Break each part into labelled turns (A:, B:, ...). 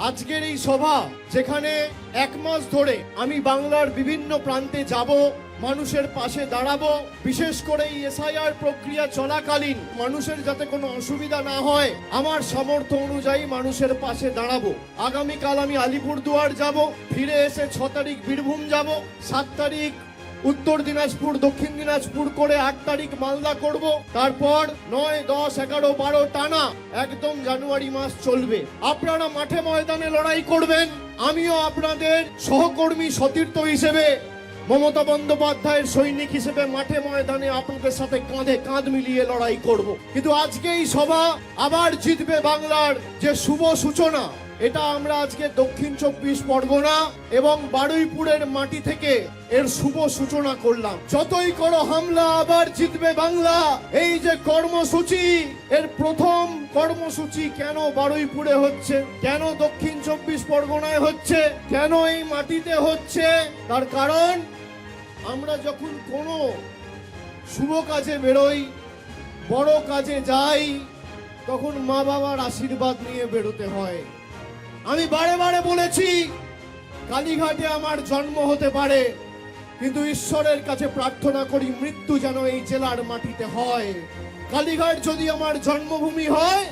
A: আজকের এই সভা যেখানে এক মাস ধরে আমি বাংলার বিভিন্ন প্রান্তে যাব, মানুষের পাশে দাঁড়াবো, বিশেষ করে এই এসআইআর প্রক্রিয়া চলাকালীন মানুষের যাতে কোনো অসুবিধা না হয় আমার সামর্থ্য অনুযায়ী মানুষের পাশে দাঁড়াবো। আগামীকাল আমি আলিপুরদুয়ার যাব, ফিরে এসে 6 তারিখ বীরভূম যাব, 7 তারিখ উত্তর দিনাজপুর, দক্ষিণ দিনাজপুর করে 8 তারিখ মালদা করব, তারপর 9, 10, 11, 12 টানা একদম জানুয়ারি মাস চলবে। আপনারা মাঠে ময়দানে লড়াই করবেন, আমিও আপনাদের সহকর্মী সতীর্থ হিসেবে, মমতা বন্দ্যোপাধ্যায়ের সৈনিক হিসেবে মাঠে ময়দানে আপনাদের সাথে কাঁধে কাঁধ মিলিয়ে লড়াই করব। কিন্তু আজকে এই সভা আবার জিতবে বাংলার যে শুভ সূচনা, এটা আমরা আজকে দক্ষিণ 24 পরগনা এবং বারুইপুরের মাটি থেকে এর শুভ সূচনা করলাম। যতই করো হামলা, আবার জিতবে বাংলা, এই যে কর্মসূচি, এর প্রথম কর্মসূচি কেন বারুইপুরে হচ্ছে, কেন দক্ষিণ 24 পরগনায় হচ্ছে, কেন এই মাটিতে হচ্ছে, তার কারণ আমরা যখন কোনো শুভ কাজে বেরোই, বড় কাজে যাই, তখন মা বাবার আশীর্বাদ নিয়ে বেরোতে হয়। আমি বারে বারে বলেছি, কালীঘাটে আমার জন্ম হতে পারে, কিন্তু ঈশ্বরের কাছে প্রার্থনা করি মৃত্যু যেন এই জেলার মাটিতে হয়। কালীঘাট যদি আমার জন্মভূমি হয়,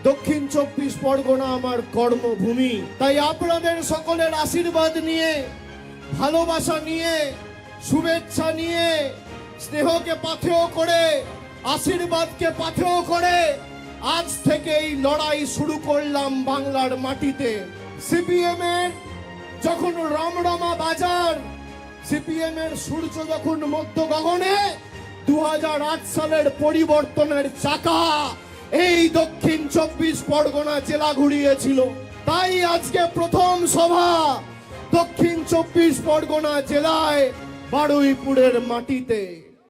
A: দক্ষিণ 24 পরগনা আমার কর্মভূমি। তাই আপনাদের সকলের আশীর্বাদ নিয়ে, ভালোবাসা নিয়ে, শুভেচ্ছা নিয়ে, স্নেহকে পাথেয় করে, আশীর্বাদকে পাথেয় করে আজ থেকে এই লড়াই শুরু করলাম বাংলার মাটিতে। সিপিএম এর যখন রমরমা বাজার, সিপিএম এর সূর্য যখন মধ্য গগনে, 2008 সালের পরিবর্তনের চাকা এই দক্ষিণ 24 পরগনা জেলা ঘুরিয়েছিল। তাই আজকে প্রথম সভা দক্ষিণ 24 পরগনা জেলায় বারুইপুরের মাটিতে।